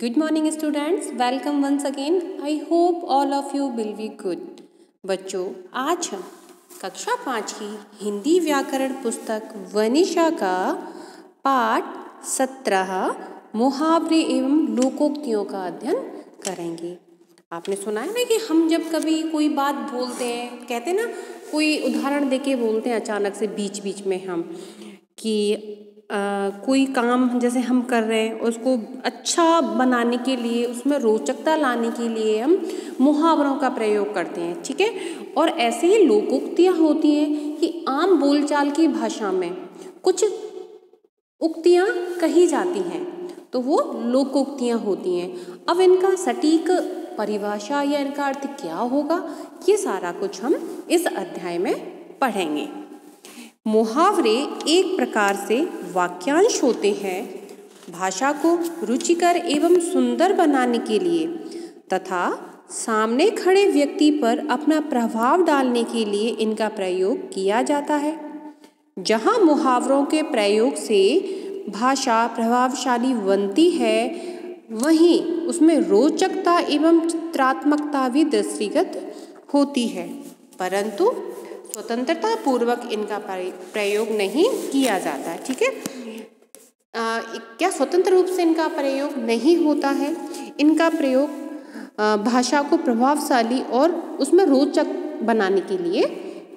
Good morning students, welcome once again. I hope all of you will be good. बच्चों, आज हम कक्षा 5 की हिंदी व्याकरण पुस्तक वनिशा का पाठ 17 मुहावरे एवं लोकोक्तियों का अध्ययन करेंगे। आपने सुना है ना कि हम जब कभी कोई बात बोलते हैं, कहते हैं ना, कोई उदाहरण देके बोलते हैं अचानक से बीच बीच में हम कि कोई काम जैसे हम कर रहे हैं उसको अच्छा बनाने के लिए, उसमें रोचकता लाने के लिए हम मुहावरों का प्रयोग करते हैं, ठीक है। और ऐसे ही लोकोक्तियाँ होती हैं कि आम बोलचाल की भाषा में कुछ उक्तियाँ कही जाती हैं, तो वो लोकोक्तियाँ होती हैं। अब इनका सटीक परिभाषा या इनका अर्थ क्या होगा, ये सारा कुछ हम इस अध्याय में पढ़ेंगे। मुहावरे एक प्रकार से वाक्यांश होते हैं। भाषा को रुचिकर एवं सुंदर बनाने के लिए तथा सामने खड़े व्यक्ति पर अपना प्रभाव डालने के लिए इनका प्रयोग किया जाता है। जहाँ मुहावरों के प्रयोग से भाषा प्रभावशाली बनती है, वहीं उसमें रोचकता एवं चित्रात्मकता भी दृष्टिगत होती है, परंतु स्वतंत्रता पूर्वक इनका प्रयोग नहीं किया जाता है, ठीक है। क्या स्वतंत्र रूप से इनका प्रयोग नहीं होता है। इनका प्रयोग भाषा को प्रभावशाली और उसमें रोचक बनाने के लिए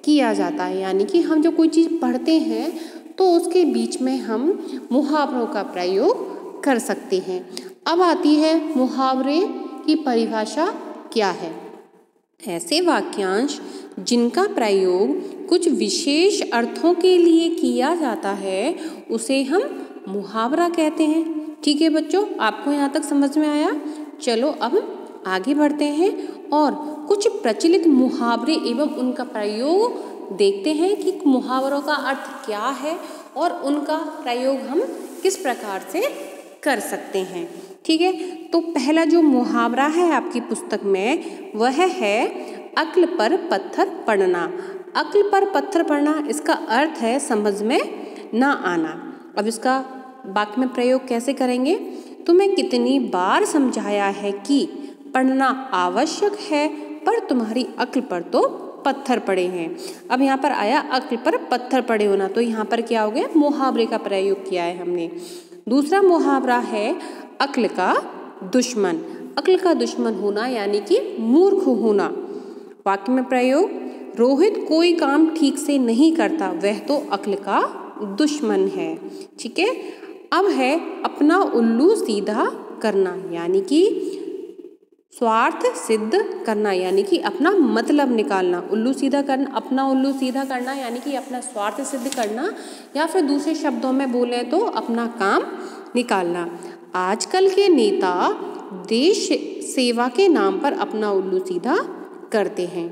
किया जाता है। यानी कि हम जो कोई चीज़ पढ़ते हैं तो उसके बीच में हम मुहावरों का प्रयोग कर सकते हैं। अब आती है मुहावरे की परिभाषा क्या है। ऐसे वाक्यांश जिनका प्रयोग कुछ विशेष अर्थों के लिए किया जाता है, उसे हम मुहावरा कहते हैं। ठीक है बच्चों, आपको यहाँ तक समझ में आया। चलो अब आगे बढ़ते हैं और कुछ प्रचलित मुहावरे एवं उनका प्रयोग देखते हैं कि मुहावरों का अर्थ क्या है और उनका प्रयोग हम किस प्रकार से कर सकते हैं, ठीक है। तो पहला जो मुहावरा है आपकी पुस्तक में वह है अक्ल पर पत्थर पड़ना। अक्ल पर पत्थर पड़ना, इसका अर्थ है समझ में ना आना। अब इसका वाक्य में प्रयोग कैसे करेंगे। तुम्हें कितनी बार समझाया है कि पढ़ना आवश्यक है, पर तुम्हारी अक्ल पर तो पत्थर पड़े हैं। अब यहाँ पर आया अक्ल पर पत्थर पड़े होना, तो यहाँ पर क्या हो गया, मुहावरे का प्रयोग किया है हमने। दूसरा मुहावरा है अक्ल का दुश्मन। अक्ल का दुश्मन होना यानी कि मूर्ख होना। वाक्य में प्रयोग, रोहित कोई काम ठीक से नहीं करता, वह तो अक्ल का दुश्मन है, ठीक है। अब है अपना उल्लू सीधा करना, यानी कि स्वार्थ सिद्ध करना, यानी कि अपना मतलब निकालना। उल्लू सीधा करना, अपना उल्लू सीधा करना यानी कि अपना स्वार्थ सिद्ध करना, या फिर दूसरे शब्दों में बोले तो अपना काम निकालना। आजकल के नेता देश सेवा के नाम पर अपना उल्लू सीधा करते हैं।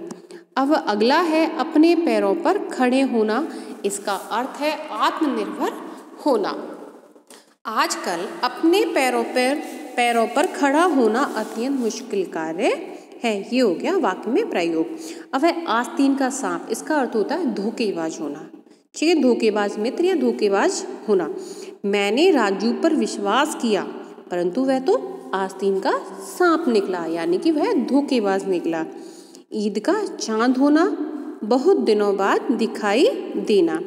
अब अगला है अपने पैरों पर खड़े होना। इसका अर्थ है आत्मनिर्भर होना। आजकल अपने पैरों पर खड़ा होना अत्यंत मुश्किल कार्य है। ये हो गया वाक्य में प्रयोग। अब है आस्तीन का सांप। इसका अर्थ होता है धोखेबाज होना, ठीक है, धोखेबाज मित्र या धोखेबाज होना। मैंने राजू पर विश्वास किया, परंतु वह तो आस्तीन का सांप निकला, यानी कि वह धोखेबाज निकला। ईद का चांद होना, बहुत दिनों बाद दिखाई देना।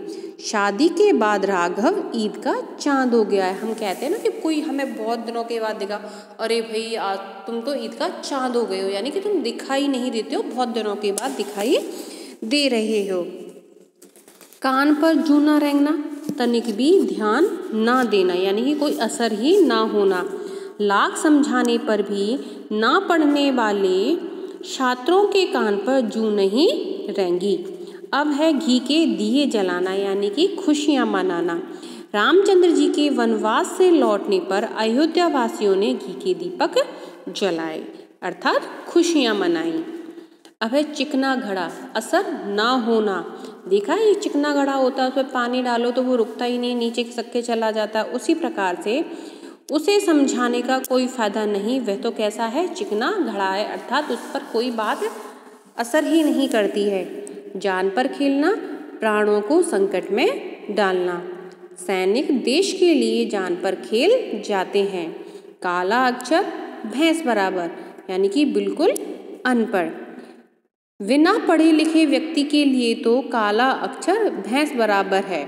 शादी के बाद राघव ईद का चांद हो गया है। हम कहते हैं ना कि कोई हमें बहुत दिनों के बाद दिखा, अरे भाई आज तुम तो ईद का चांद हो गए हो, यानी कि तुम दिखाई नहीं देते हो, बहुत दिनों के बाद दिखाई दे रहे हो। कान पर जूं ना रेंगना, तनिक भी ध्यान ना देना, यानी कि कोई असर ही ना होना। लाख समझाने पर भी ना पढ़ने वाले छात्रों के कान पर जूं नहीं रेंगी। अब है घी के दिए जलाना, यानी कि खुशियां मनाना। रामचंद्र जी के वनवास से लौटने पर अयोध्या वासियों ने घी के दीपक जलाए, अर्थात खुशियां मनाई। अब है चिकना घड़ा, असर ना होना। देखा है, ये चिकना घड़ा होता है, उसमें पानी डालो तो वो रुकता ही नहीं, नीचे खिसक के चला जाता है। उसी प्रकार से उसे समझाने का कोई फायदा नहीं, वह तो कैसा है, चिकना घड़ा है, अर्थात उस पर कोई बात असर ही नहीं करती है। जान पर खेलना, प्राणों को संकट में डालना। सैनिक देश के लिए जान पर खेल जाते हैं। काला अक्षर भैंस बराबर, यानी कि बिल्कुल अनपढ़। बिना पढ़े लिखे व्यक्ति के लिए तो काला अक्षर भैंस बराबर है।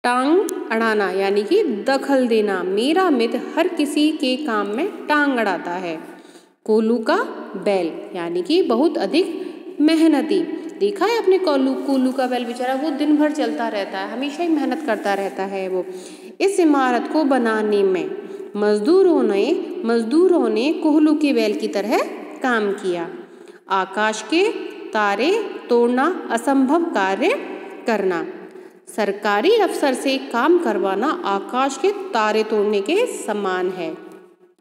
टांग अड़ाना यानी कि दखल देना, मेरा मित्र हर किसी के काम में टांग अड़ाता है। कोल्हू का बैल यानी कि बहुत अधिक मेहनती। देखा है अपने कोल्हू का बैल, बेचारा वो दिन भर चलता रहता है, हमेशा ही मेहनत करता रहता है वो। इस इमारत को बनाने में मजदूरों ने कोल्हू के बैल की तरह काम किया। आकाश के तारे तोड़ना असंभव कार्य करना। सरकारी अफसर से काम करवाना आकाश के तारे तोड़ने के समान है।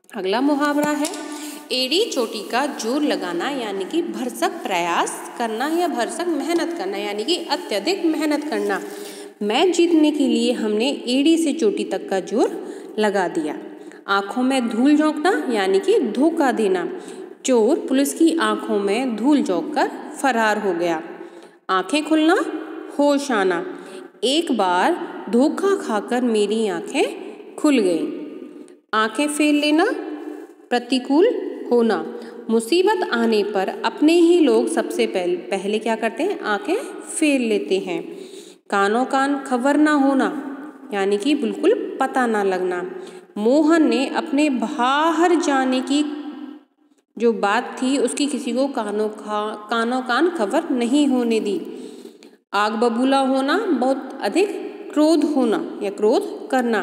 अगला मुहावरा है एड़ी चोटी का जोर लगाना, यानी कि भरसक प्रयास करना या भरसक मेहनत करना, यानी कि अत्यधिक मेहनत करना। मैच जीतने के लिए हमने एड़ी से चोटी तक का जोर लगा दिया। आंखों में धूल झोंकना यानी कि धोखा देना। चोर पुलिस की आंखों में धूल झोंक कर फरार हो गया। आंखें खुलना, होश आना। एक बार धोखा खाकर मेरी आंखें खुल गईं। आंखें फेर लेना, प्रतिकूल होना। मुसीबत आने पर अपने ही लोग सबसे पहले क्या करते हैं? आंखें फेर लेते हैं। कानों कान खबर ना होना, यानी कि बिल्कुल पता ना लगना। मोहन ने अपने बाहर जाने की जो बात थी उसकी किसी को कानों कान खबर नहीं होने दी। आग बबूला होना, बहुत अधिक क्रोध होना या क्रोध करना।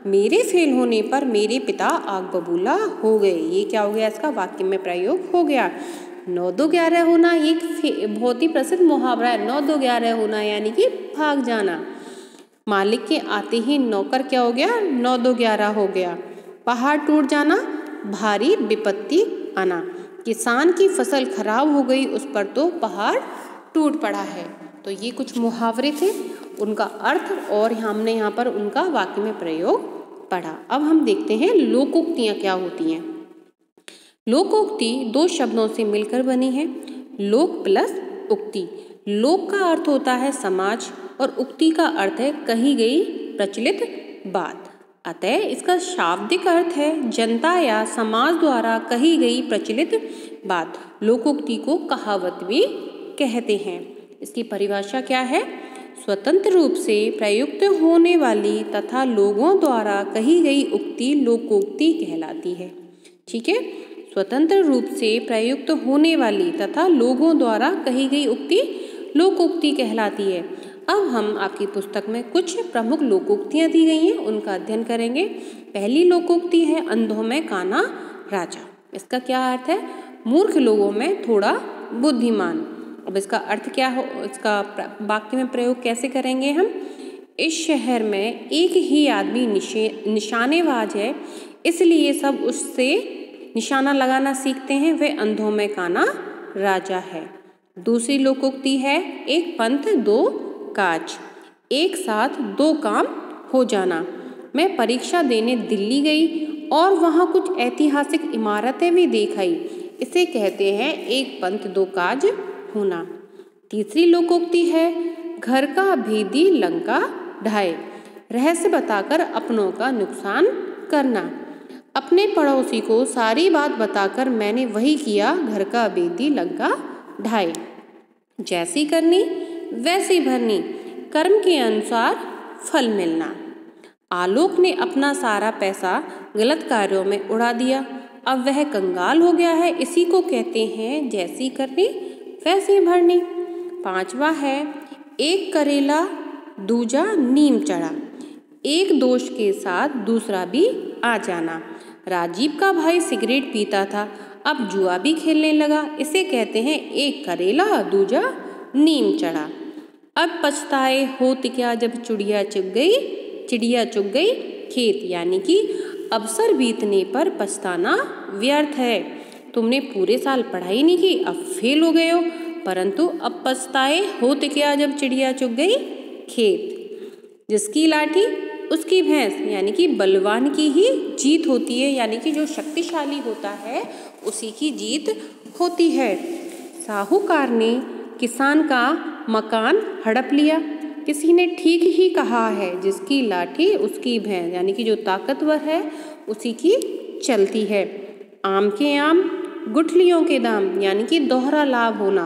मेरे फेल होने पर मेरे पिता आग बबूला हो गए। ये क्या हो गया? इसका वाक्य में प्रयोग हो गया। 9-2-11 होना एक बहुत ही प्रसिद्ध मुहावरा है। 9-2-11 होना यानी कि भाग जाना। मालिक के आते ही नौकर क्या हो गया? 9-2-11 हो गया। पहाड़ टूट जाना, भारी विपत्ति आना। किसान की फसल खराब हो गई, उस पर तो पहाड़ टूट पड़ा है। तो ये कुछ मुहावरे थे, उनका अर्थ और हमने यहाँ पर उनका वाक्य में प्रयोग पढ़ा। अब हम देखते हैं लोकोक्तियाँ क्या होती हैं। लोकोक्ति दो शब्दों से मिलकर बनी है, लोक प्लस उक्ति। लोक का अर्थ होता है समाज और उक्ति का अर्थ है कही गई प्रचलित बात। अतः इसका शाब्दिक अर्थ है जनता या समाज द्वारा कही गई प्रचलित बात। लोकोक्ति को कहावत भी कहते हैं। इसकी परिभाषा क्या है? स्वतंत्र रूप से प्रयुक्त होने वाली तथा लोगों द्वारा कही गई उक्ति लोकोक्ति कहलाती है। ठीक है, स्वतंत्र रूप से प्रयुक्त होने वाली तथा लोगों द्वारा कही गई उक्ति लोकोक्ति कहलाती है। अब हम आपकी पुस्तक में कुछ प्रमुख लोकोक्तियाँ दी गई हैं, उनका अध्ययन करेंगे। पहली लोकोक्ति है अंधों में काना राजा। इसका क्या अर्थ है? मूर्ख लोगों में थोड़ा बुद्धिमान। अब इसका अर्थ क्या हो, इसका वाक्य में प्रयोग कैसे करेंगे हम? इस शहर में एक ही आदमी निशानेबाज है, इसलिए सब उससे निशाना लगाना सीखते हैं। वह अंधों में काना राजा है। दूसरी लोकोक्ति है एक पंथ दो काज। एक साथ दो काम हो जाना। मैं परीक्षा देने दिल्ली गई और वहाँ कुछ ऐतिहासिक इमारतें भी देख आई। इसे कहते हैं एक पंथ दो काज होना। तीसरी लोकोक्ति है घर का भेदी लंका ढाए। रहस्य बताकर अपनों का नुकसान करना। अपने पड़ोसी को सारी बात बताकर मैंने वही किया, घर का भेदी लंका ढाए। जैसी करनी वैसी भरनी, कर्म के अनुसार फल मिलना। आलोक ने अपना सारा पैसा गलत कार्यों में उड़ा दिया, अब वह कंगाल हो गया है। इसी को कहते हैं जैसी करनी वैसी भरनी। पांचवा है एक करेला दूजा नीम चढ़ा। एक दोष के साथ दूसरा भी आ जाना। राजीव का भाई सिगरेट पीता था, अब जुआ भी खेलने लगा। इसे कहते हैं एक करेला दूजा नीम चढ़ा। अब पछताए होत क्या जब चिड़िया चुग गई खेत, यानी कि अवसर बीतने पर पछताना व्यर्थ है। तुमने पूरे साल पढ़ाई नहीं की, अब फेल हो गए हो, परंतु अब पछताए होत क्या जब चिड़िया चुग गई खेत। जिसकी लाठी उसकी भैंस, यानी कि बलवान की ही जीत होती है, यानी कि जो शक्तिशाली होता है उसी की जीत होती है। साहूकार ने किसान का मकान हड़प लिया। किसी ने ठीक ही कहा है, जिसकी लाठी उसकी भैंस, यानी कि जो ताकतवर है उसी की चलती है। आम के आम, गुठलियों के दाम, यानी कि दोहरा लाभ होना।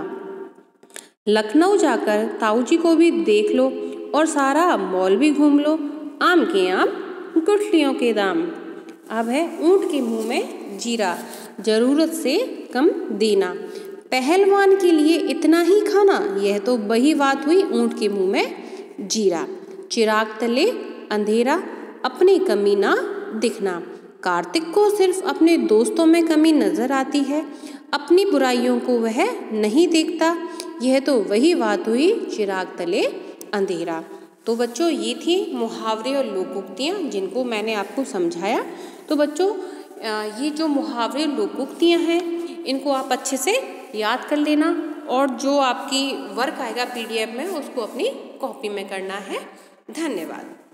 लखनऊ जाकर ताऊ जी को भी देख लो और सारा मॉल भी घूम लो। आम के आम, गुठलियों के दाम। अब है ऊँट के मुंह में जीरा, जरूरत से कम देना। पहलवान के लिए इतना ही खाना, यह तो वही बात हुई ऊँट के मुंह में जीरा। चिराग तले अंधेरा, अपनी कमी ना दिखना। कार्तिक को सिर्फ अपने दोस्तों में कमी नजर आती है, अपनी बुराइयों को वह नहीं देखता। यह तो वही बात हुई चिराग तले अंधेरा। तो बच्चों, ये थी मुहावरे और लोकोक्तियाँ जिनको मैंने आपको समझाया। तो बच्चों, ये जो मुहावरे लोकोक्तियाँ हैं इनको आप अच्छे से याद कर लेना और जो आपकी वर्क आएगा PDF में उसको अपनी कॉपी में करना है। धन्यवाद।